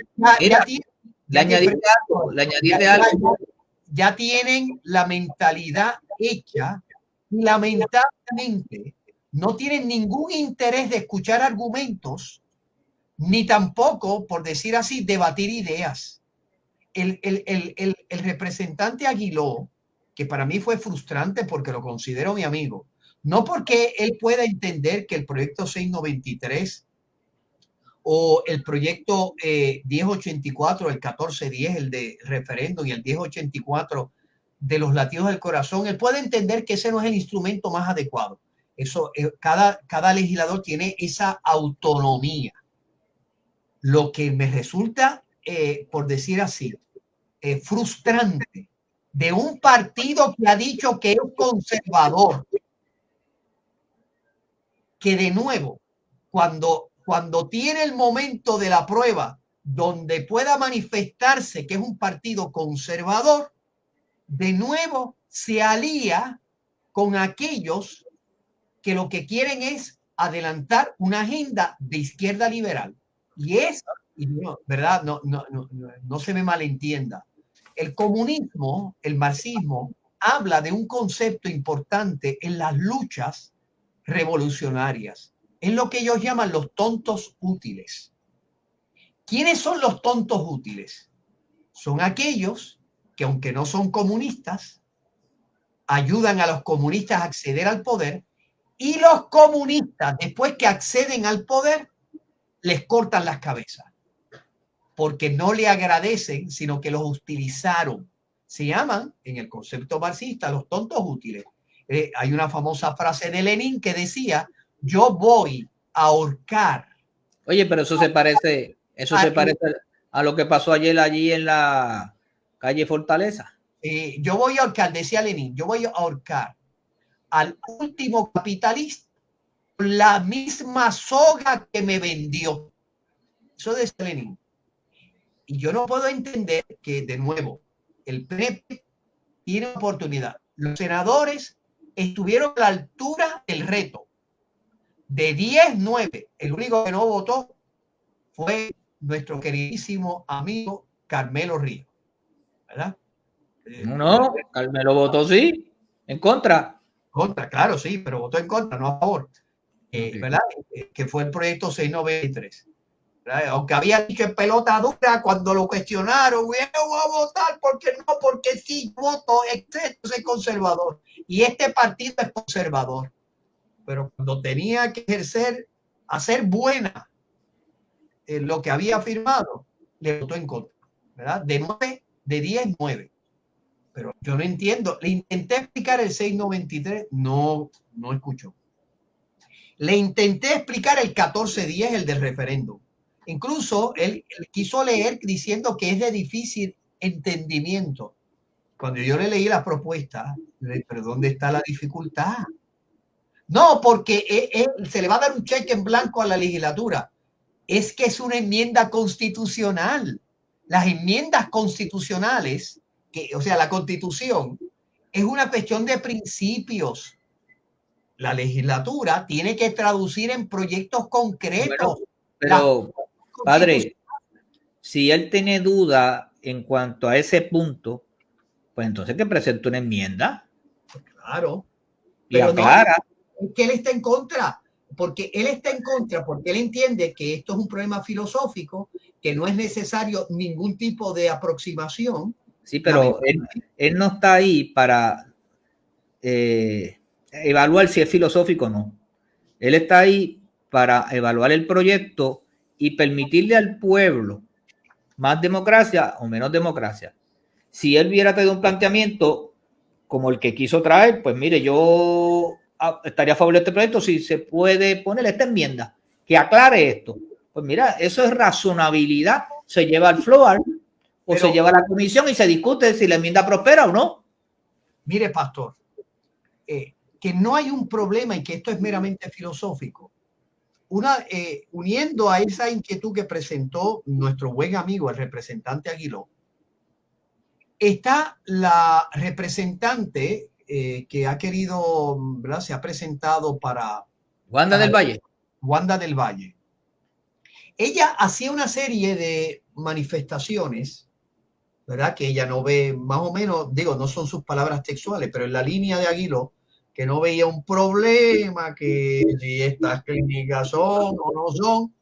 Le añadiste algo. Ya tienen la mentalidad hecha y lamentablemente no tienen ningún interés de escuchar argumentos, ni tampoco, por decir así, debatir ideas. El representante Aguiló, que para mí fue frustrante porque lo considero mi amigo, no porque él pueda entender que el proyecto 693 o el proyecto 1084, el 1410, el de referéndum, y el 1084 de los latidos del corazón, él puede entender que ese no es el instrumento más adecuado. Eso, cada legislador tiene esa autonomía. Lo que me resulta, por decir así, frustrante de un partido que ha dicho que es conservador, que de nuevo, cuando tiene el momento de la prueba donde pueda manifestarse que es un partido conservador, de nuevo se alía con aquellos que lo que quieren es adelantar una agenda de izquierda liberal. Y es, ¿verdad? No se me malentienda. El comunismo, el marxismo, habla de un concepto importante en las luchas revolucionarias. Es lo que ellos llaman los tontos útiles. ¿Quiénes son los tontos útiles? Son aquellos que, aunque no son comunistas, ayudan a los comunistas a acceder al poder, y los comunistas, después que acceden al poder, les cortan las cabezas, porque no le agradecen, sino que los utilizaron. Se llaman, en el concepto marxista, los tontos útiles. Hay una famosa frase de Lenin que decía: yo voy a ahorcar. Oye, pero eso se parece a lo que pasó ayer allí en la calle Fortaleza. Yo voy a ahorcar, decía Lenin, yo voy a ahorcar al último capitalista la misma soga que me vendió. Eso decía Lenin. Y yo no puedo entender que, de nuevo, el PNP tiene oportunidad. Los senadores estuvieron a la altura del reto. De 10, 9. El único que no votó fue nuestro queridísimo amigo Carmelo Ríos, ¿verdad? No, Carmelo votó sí, en contra. Contra, claro, sí, pero votó en contra, no a favor. Okay. ¿Verdad? Que fue el proyecto 693. ¿Verdad? Aunque había dicho en pelota dura cuando lo cuestionaron, yo voy a votar porque no, porque sí, voto, excepto soy conservador. Y este partido es conservador. Pero cuando tenía que ejercer, hacer buena lo que había firmado, le votó en contra. ¿Verdad? De 9, de 10, 9. Pero yo no entiendo. Le intenté explicar el 693, no escuchó. Le intenté explicar el 1410, el del referéndum. Incluso él quiso leer diciendo que es de difícil entendimiento. Cuando yo le leí la propuesta, pero ¿dónde está la dificultad? No, porque se le va a dar un cheque en blanco a la legislatura. Es que es una enmienda constitucional. Las enmiendas constitucionales, o sea, la Constitución, es una cuestión de principios. La legislatura tiene que traducir en proyectos concretos. Bueno, pero, padre, si él tiene duda en cuanto a ese punto, pues entonces que presente una enmienda. Claro. Y aclara. No, es que él está en contra, porque él entiende que esto es un problema filosófico, que no es necesario ningún tipo de aproximación. Sí, pero él no está ahí para evaluar si es filosófico o no. Él está ahí para evaluar el proyecto y permitirle al pueblo más democracia o menos democracia. Si él hubiera tenido un planteamiento como el que quiso traer, pues mire, yo estaría a favor de este proyecto si se puede poner esta enmienda que aclare esto. Pues mira, eso es razonabilidad. Se lleva al floor o se lleva a la comisión y se discute si la enmienda prospera o no. Mire, pastor, que no hay un problema y que esto es meramente filosófico. Uniendo a esa inquietud que presentó nuestro buen amigo, el representante Aguiló, está la representante que ha querido, ¿verdad? Se ha presentado para Wanda del Valle. Wanda del Valle. Ella hacía una serie de manifestaciones, ¿verdad? Que ella no ve, más o menos, digo, no son sus palabras textuales, pero en la línea de Aguiló, que no veía un problema, que si estas clínicas son o no son.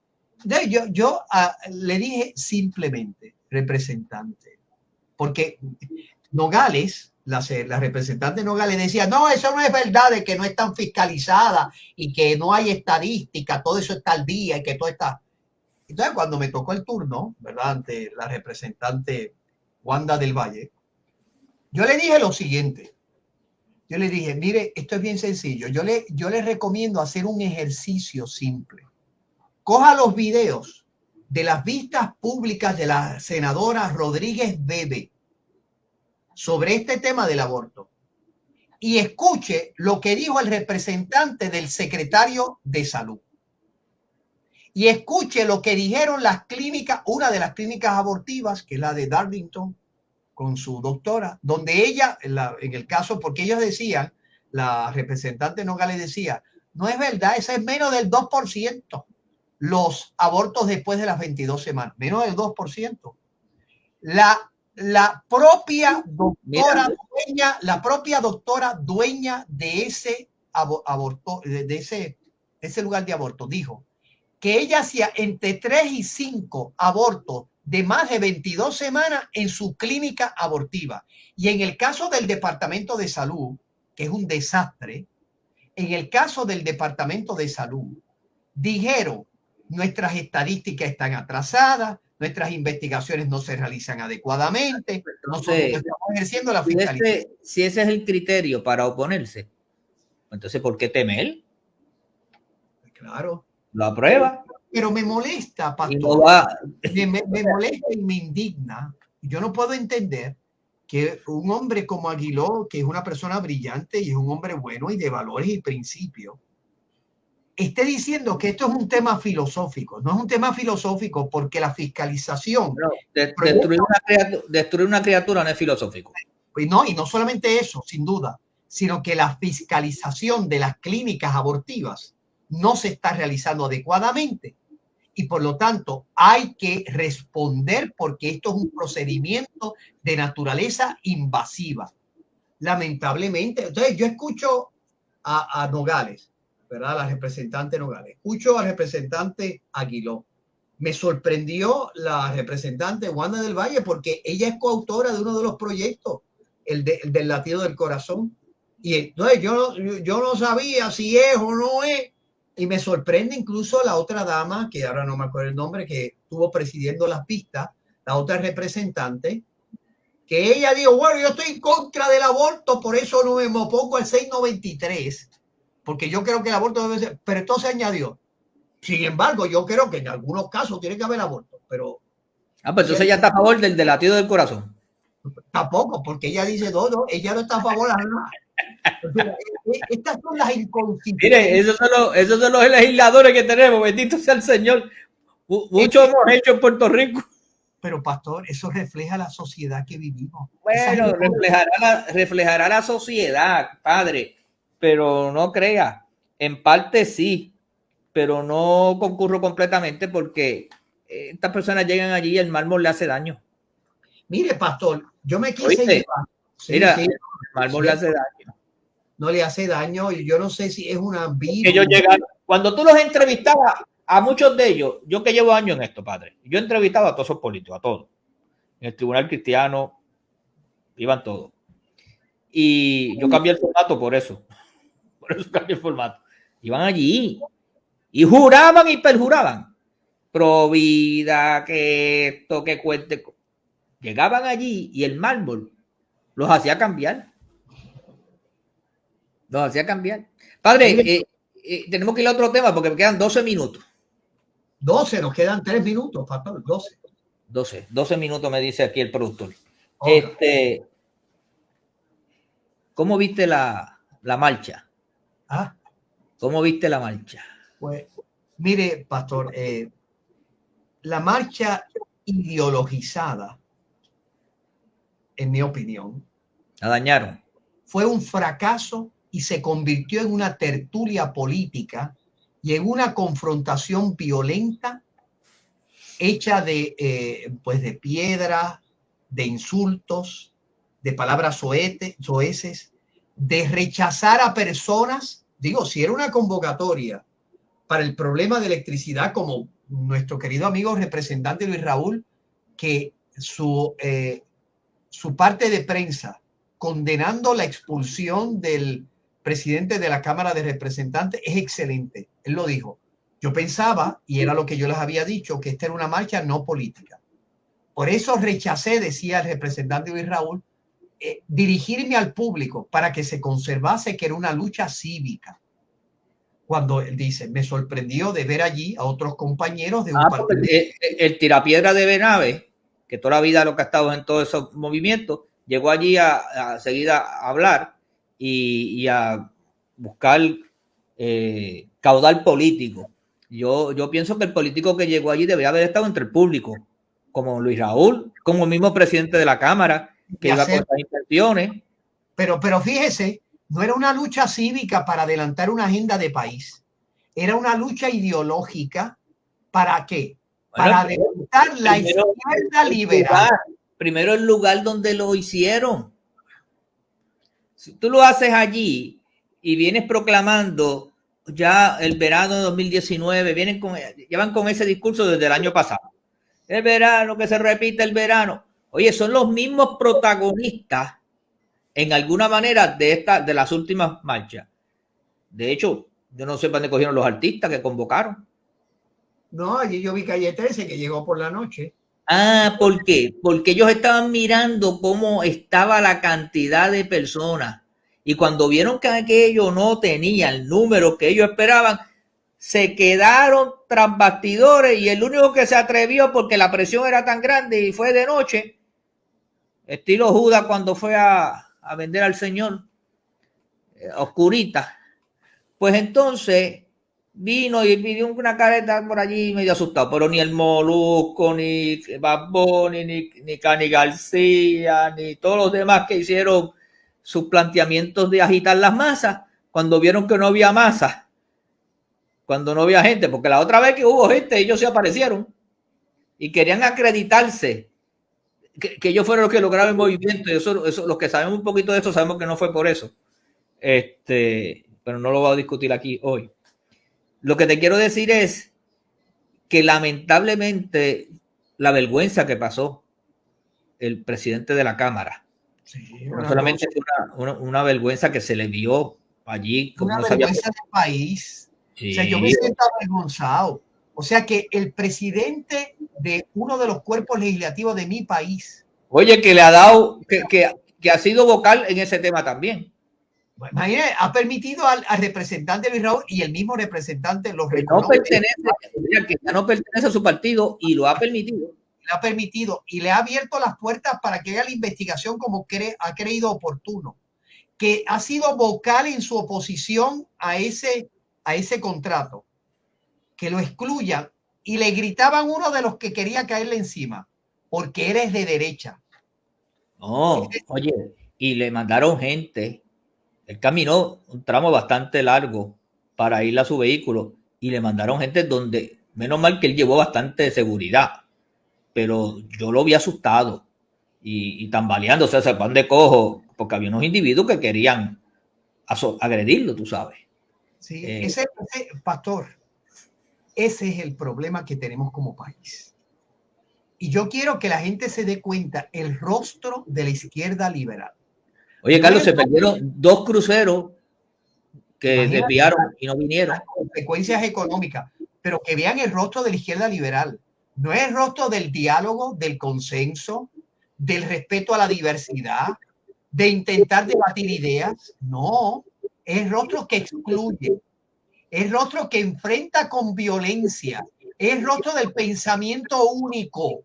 Yo le dije simplemente, representante, porque Nogales, la representante Nogales decía, no, eso no es verdad, de que no están fiscalizadas y que no hay estadística, todo eso está al día y que todo está. Entonces, cuando me tocó el turno, ¿verdad? Ante la representante Wanda del Valle, yo le dije lo siguiente. Yo le dije, mire, esto es bien sencillo. Yo le recomiendo hacer un ejercicio simple. Coja los videos de las vistas públicas de la senadora Rodríguez Bebe sobre este tema del aborto y escuche lo que dijo el representante del secretario de Salud. Y escuche lo que dijeron las clínicas, una de las clínicas abortivas, que es la de Darlington, con su doctora, donde ella, en el caso, porque ellos decían, la representante Nogales decía, no es verdad, ese es menos del 2%, los abortos después de las 22 semanas, menos del 2%. La propia doctora dueña de ese aborto, de ese lugar de aborto, dijo que ella hacía entre 3 y 5 abortos de más de 22 semanas en su clínica abortiva. Y en el caso del Departamento de Salud, que es un desastre, en el caso del Departamento de Salud, dijeron, nuestras estadísticas están atrasadas, nuestras investigaciones no se realizan adecuadamente, nosotros estamos ejerciendo la fiscalización. Si ese es el criterio para oponerse, entonces, ¿por qué teme él? Claro. Lo aprueba. Pero me molesta, pastor. Me molesta y me indigna. Yo no puedo entender que un hombre como Aguiló, que es una persona brillante y es un hombre bueno y de valores y principios, esté diciendo que esto es un tema filosófico. No es un tema filosófico porque la fiscalización... No, destruir una criatura no es filosófico. Pues no, y no solamente eso, sin duda, sino que la fiscalización de las clínicas abortivas no se está realizando adecuadamente. Y por lo tanto hay que responder porque esto es un procedimiento de naturaleza invasiva. Lamentablemente, entonces yo escucho a Nogales, ¿verdad? La representante Nogales. Escucho al representante Aguiló. Me sorprendió la representante Wanda del Valle porque ella es coautora de uno de los proyectos, el del latido del corazón. Y entonces yo no sabía si es o no es. Y me sorprende incluso la otra dama, que ahora no me acuerdo el nombre, que estuvo presidiendo las pistas, la otra representante, que ella dijo, bueno, yo estoy en contra del aborto, por eso no me opongo al 693, porque yo creo que el aborto debe ser, pero entonces añadió, sin embargo, yo creo que en algunos casos tiene que haber aborto, pero... Pues entonces ella está a favor del latido del corazón. Tampoco, porque ella dice, no, ella no está a favor de nada. Estas son las inconsistencias. Mire, esos son los legisladores que tenemos, bendito sea el Señor. Mucho hemos hecho en Puerto Rico. Pero pastor, eso refleja la sociedad que vivimos. Bueno, reflejará la sociedad, padre, pero no crea, en parte sí, pero no concurro completamente porque estas personas llegan allí y el mármol le hace daño. Mire, pastor, yo me quise llevar. Sí, mira, sí, el mármol le hace daño. No le hace daño y yo no sé si es una virus. Ellos llegan, cuando tú los entrevistabas, a muchos de ellos, yo que llevo años en esto, padre, yo entrevistaba a todos esos políticos, a todos. En el Tribunal Cristiano, iban todos. Y yo cambié el formato por eso. Por eso cambié el formato. Iban allí y juraban y perjuraban. Pro vida, que esto, que cuente. Llegaban allí y el mármol los hacía cambiar. Los hacía cambiar. Padre, tenemos que ir a otro tema porque me quedan 12 minutos. 12, nos quedan 3 minutos, pastor, 12 minutos me dice aquí el productor. Okay. ¿Cómo viste la marcha? ¿Ah? ¿Cómo viste la marcha? Pues, mire, pastor, la marcha ideologizada, en mi opinión, la dañaron. Fue un fracaso y se convirtió en una tertulia política y en una confrontación violenta hecha pues de piedra, de insultos, de palabras soeces, de rechazar a personas. Digo, si era una convocatoria para el problema de electricidad, como nuestro querido amigo representante Luis Raúl, que su parte de prensa condenando la expulsión del presidente de la Cámara de Representantes es excelente. Él lo dijo. Yo pensaba, y era lo que yo les había dicho, que esta era una marcha no política. Por eso rechacé, decía el representante Luis Raúl, dirigirme al público para que se conservase que era una lucha cívica. Cuando él dice, me sorprendió de ver allí a otros compañeros de un partido. El tirapiedra de Benave, que toda la vida lo que ha estado en todos esos movimientos, llegó allí a seguir a hablar y a buscar caudal político. Yo pienso que el político que llegó allí debería haber estado entre el público, como Luis Raúl, como el mismo presidente de la Cámara, que iba con esas intenciones. Pero fíjese, no era una lucha cívica para adelantar una agenda de país. Era una lucha ideológica. ¿Para qué? Para adelantar la izquierda liberal. Primero el lugar donde lo hicieron. Si tú lo haces allí y vienes proclamando ya el verano de 2019, llevan con ese discurso desde el año pasado. El verano, que se repite el verano. Oye, son los mismos protagonistas en alguna manera de las últimas marchas. De hecho, yo no sé para dónde cogieron los artistas que convocaron. No, allí yo vi Calle 13 que llegó por la noche. ¿Por qué? Porque ellos estaban mirando cómo estaba la cantidad de personas y cuando vieron que aquello no tenía el número que ellos esperaban, se quedaron tras bastidores y el único que se atrevió porque la presión era tan grande y fue de noche, estilo Judas cuando fue a vender al Señor, oscurita, pues entonces vino y pidió una careta por allí medio asustado, pero ni el Molusco, ni Bad Bunny, ni Cani García, ni todos los demás que hicieron sus planteamientos de agitar las masas, cuando vieron que no había masa, cuando no había gente, porque la otra vez que hubo gente, ellos se aparecieron y querían acreditarse que ellos fueron los que lograron el movimiento. Y eso, los que sabemos un poquito de eso sabemos que no fue por eso. Pero no lo voy a discutir aquí hoy. Lo que te quiero decir es que lamentablemente la vergüenza que pasó el presidente de la Cámara, sí, no solamente una vergüenza que se le vio allí. Una vergüenza del país. Sí. O sea, yo me siento avergonzado. O sea, que el presidente de uno de los cuerpos legislativos de mi país. Oye, que le ha dado, que ha sido vocal en ese tema también. Bueno, ha permitido al representante Luis Raúl y el mismo representante los reconoce. Que ya no pertenece a su partido y lo ha permitido. Le ha permitido y le ha abierto las puertas para que haga la investigación como ha creído oportuno. Que ha sido vocal en su oposición a ese contrato. Que lo excluyan y le gritaban uno de los que quería caerle encima porque eres de derecha. No, oye, y le mandaron gente. Él caminó un tramo bastante largo para ir a su vehículo y le mandaron gente donde, menos mal que él llevó bastante seguridad, pero yo lo vi asustado y tambaleándose, ese pan de cojo, porque había unos individuos que querían agredirlo, tú sabes. Sí, ese pastor, ese es el problema que tenemos como país. Y yo quiero que la gente se dé cuenta el rostro de la izquierda liberal. Oye, Carlos, se perdieron 2 cruceros que desviaron y no vinieron. Las consecuencias económicas, pero que vean el rostro de la izquierda liberal. No es el rostro del diálogo, del consenso, del respeto a la diversidad, de intentar debatir ideas. No, es el rostro que excluye, es el rostro que enfrenta con violencia, es el rostro del pensamiento único.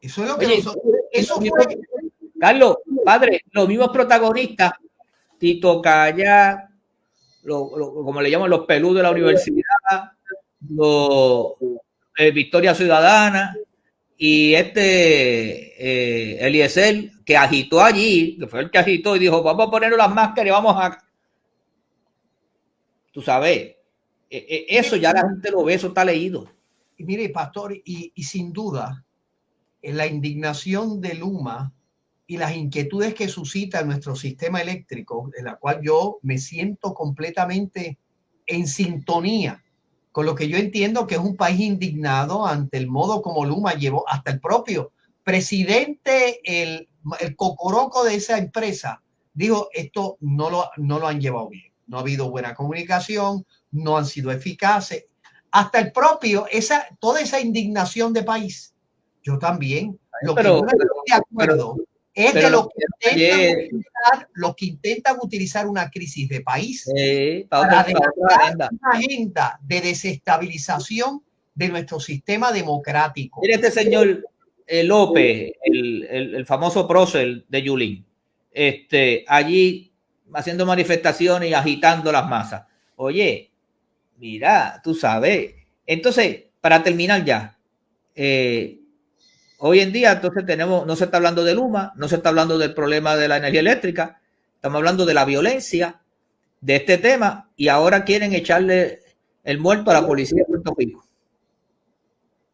Eso es lo que nosotros... Eso fue... Carlos, padre, los mismos protagonistas, Tito Calla, como le llaman, los peludos de la universidad, Victoria Ciudadana, y Eliezer, que agitó allí, que fue el que agitó y dijo, vamos a poner las máscaras y vamos a... Tú sabes, eso ya la gente lo ve, eso está leído. Y mire, pastor, y sin duda, la indignación de Luma y las inquietudes que suscita nuestro sistema eléctrico, en la cual yo me siento completamente en sintonía con lo que yo entiendo que es un país indignado ante el modo como Luma llevó, hasta el propio presidente, el cocoroco de esa empresa, dijo, esto no lo han llevado bien, no ha habido buena comunicación, no han sido eficaces, hasta el propio, toda esa indignación de país. Yo también, lo que yo no estoy de acuerdo es de los que intentan utilizar una crisis de país para adelantar una agenda de desestabilización de nuestro sistema democrático. Mire este señor López, el famoso prócer de Yulín, allí haciendo manifestaciones y agitando las masas. Oye, mira, tú sabes. Entonces, para terminar ya, hoy en día, entonces no se está hablando de Luma, no se está hablando del problema de la energía eléctrica, estamos hablando de la violencia, de este tema, y ahora quieren echarle el muerto a la policía de Puerto Rico.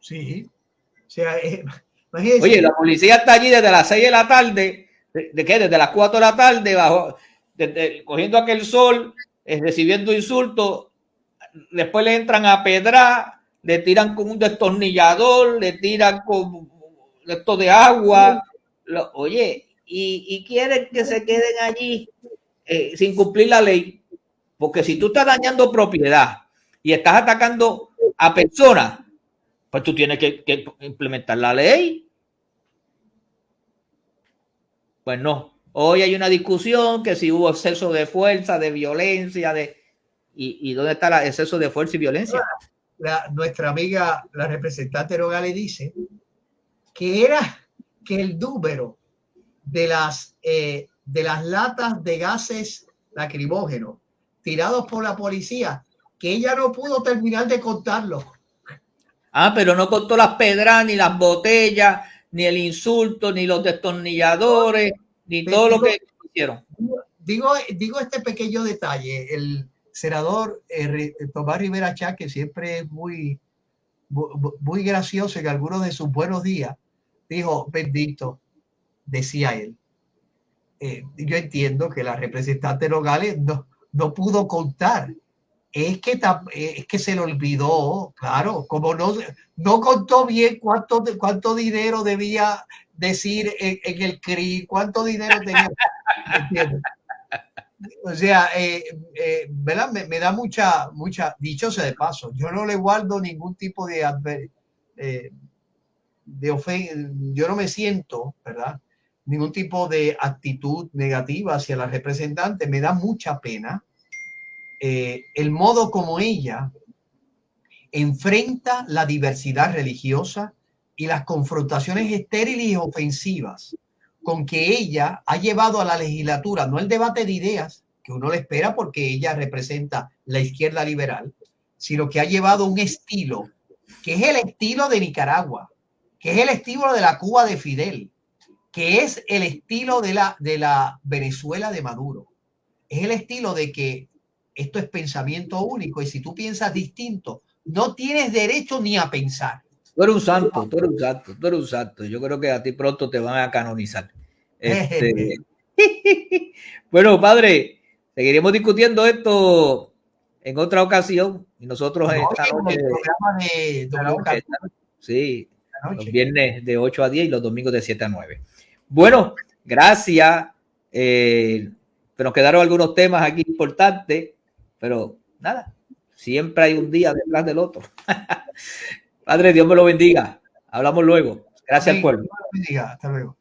Sí. O sea, oye, la policía está allí desde las 6 de la tarde, ¿de qué? Desde las 4 de la tarde, cogiendo aquel sol, recibiendo insultos, después le entran a pedrar, le tiran con un destornillador, le tiran con esto de agua, oye, y quieren que se queden allí sin cumplir la ley, porque si tú estás dañando propiedad y estás atacando a personas, pues tú tienes que implementar la ley. Pues no, hoy hay una discusión que si hubo exceso de fuerza, de violencia, ¿y dónde está el exceso de fuerza y violencia? Nuestra amiga, la representante Nogales, dice que el número de las latas de gases lacrimógenos tirados por la policía, que ella no pudo terminar de contarlo. Pero no contó las pedras, ni las botellas, ni el insulto, ni los destornilladores, ni todo lo que hicieron. Digo este pequeño detalle. senador Tomás Rivera Chá, que siempre es muy gracioso en algunos de sus buenos días, dijo, bendito, decía él. Yo entiendo que la representante Nogales no pudo contar. Es que se le olvidó, claro, como no contó bien cuánto dinero debía decir en el CRI, cuánto dinero tenía. ¿Entiendes? O sea, ¿verdad? Me da mucha, dicho sea de paso, yo no le guardo ningún tipo de ofensa, yo no me siento, ¿verdad? Ningún tipo de actitud negativa hacia la representante, me da mucha pena el modo como ella enfrenta la diversidad religiosa y las confrontaciones estériles y ofensivas con que ella ha llevado a la legislatura, no el debate de ideas, que uno le espera porque ella representa la izquierda liberal, sino que ha llevado un estilo que es el estilo de Nicaragua, que es el estilo de la Cuba de Fidel, que es el estilo de la Venezuela de Maduro. Es el estilo de que esto es pensamiento único y si tú piensas distinto, no tienes derecho ni a pensar. Tú eres un santo, tú eres un santo, tú eres un santo. Yo creo que a ti pronto te van a canonizar. Bueno, padre, seguiremos discutiendo esto en otra ocasión y nosotros esta noche, el programa de noche, sí, los viernes de 8 a 10 y los domingos de 7 a 9. Bueno, gracias. Nos quedaron algunos temas aquí importantes, pero nada, siempre hay un día detrás del otro. Padre, Dios me lo bendiga. Hablamos luego. Gracias al pueblo. Hasta luego.